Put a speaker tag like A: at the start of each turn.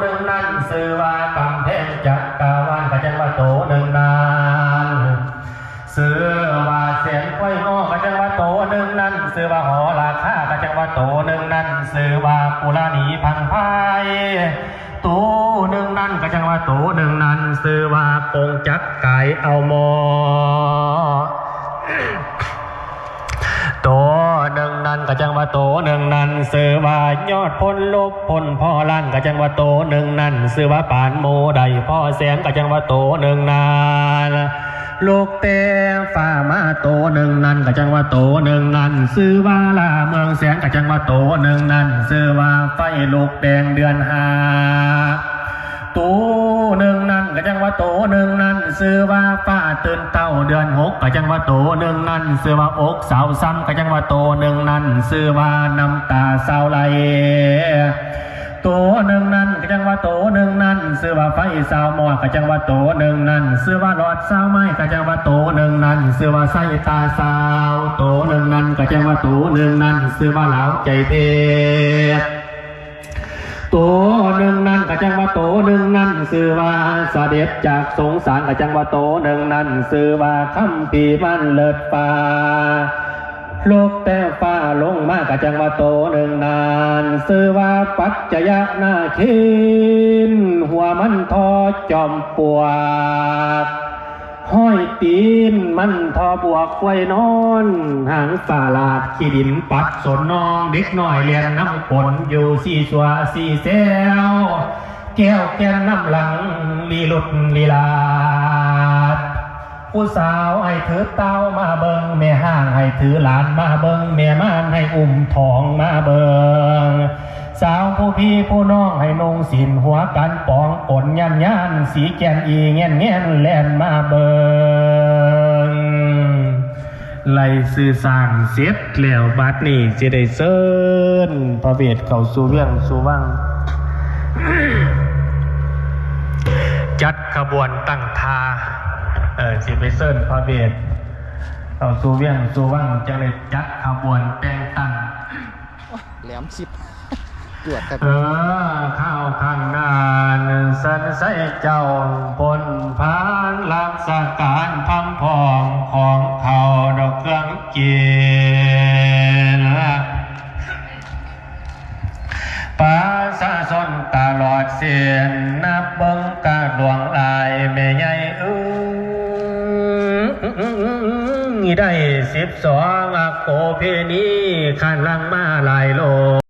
A: หนึ่งนั้นสื่อว่ากำแพงจักรวาลก็จังว่าโตหนึ่งนั้นสื่อว่าเสียงค่อยง้อก็จังว่าโตหนึ่งนั้นสื่อว่าหอราคาก็จังว่าโตหนึ่งนั้นสื่อว่ากุลานีพังพายโตหนึ่งนั้นก็จังว่าโตหนึ่งนั้นสื่อว่ากงจักไก่เอามอโตหนึ่งนั้นก็จังว่าโตหนึ่งนั้นสื่อว่ายอดพ้นลบพ้นพ่อลั่นก็จังว่าโตหนึ่งนั้นสื่อว่าปานโมใดพ่อแสงก็จังว่าโตหนึ่งนั้นลูกเตฝ่ามาโตหนึ่งนั้นก็จังว่าโตหนึ่งนั้นสื่อว่าลาเมืองแสงก็จังว่าโตหนึ่งนั้นสื่อว่าไฟลูกแดงเดือนหาโตหนึ่งนั้นก็จังว่าโตหนึ่งนั้นสื่อว่าฟ้าตื่นเต้าเดือนหกก็จังว่าโตหนึ่งนั้นสื่อว่าอกสาวซ้ำก็จังว่าโตหนึ่งนั้นสื่อว่าน้ำตาสาวไหลโตหนึ่งนั้นก็จังว่าโตหนึ่งนั้นสื่อว่าไฟสาวหมอกก็จังว่าโตหนึ่งนั้นสื่อว่าหลอดสาวไม้ก็จังว่าโตหนึ่งนั้นสื่อว่าไส้ตาสาวโตหนึ่งนั้นก็จังว่าโตหนึ่งนั้นสื่อว่าเหลาใจเพชรโตหนึ่งนั้นก็จังว่าโตหนึ่งนั้นสื่อว่าเสด็จจากสงสารก็จังว่าโตหนึ่งนั้นสื่อว่าคำปีมันเลิศฟ้าโลกแต่ฟ้าลงมากก็จังว่าโตหนึ่งนานสื่อว่าปัจจยนาคินหัวมันทอจอมปวกห้อยตีนมันทอบวกไว้นอนหางฝ่าลาดขี้ดินปัดสนนองเด็กน้อยเรียนน้ำฝนอยู่สี่ชัวสี่เซลแก้วแก้มน้ำหลังลีลุดลีลาดผู้สาวให้ถือเต้ามาเบิงแม่ห้างให้ถือหลานมาเบิงแม่ม่านให้อุ้มทองมาเบิงสาวผู้พี่ผู้น้องให้นงสินหัวกันปองปนยันยันสีแกนอีเงี้ยนเงี้ยนแลนมาเบิงไล่สื่อสร้างเสร็จแล้วบัดนี้จะได้เซินพระเวทเข้าสู่เวียงสู่วังจัดขบวนตั้งท่าสิไปเซินพระเวทเข้าสู่เวียงสู่วังจะได้จัดขบวนแต่งตั้ง
B: แหลมสิบตรวจครับ
A: ข้าวข้างนานสันใสเจ้าปนพานรักษาการทำพองของเขาดอกเครื่องกินปาสะสนตลอดเสียนนับเบิ้งกาดวงลายแม่ใหญ่ได้12โกเพนีขันลังมาลายโล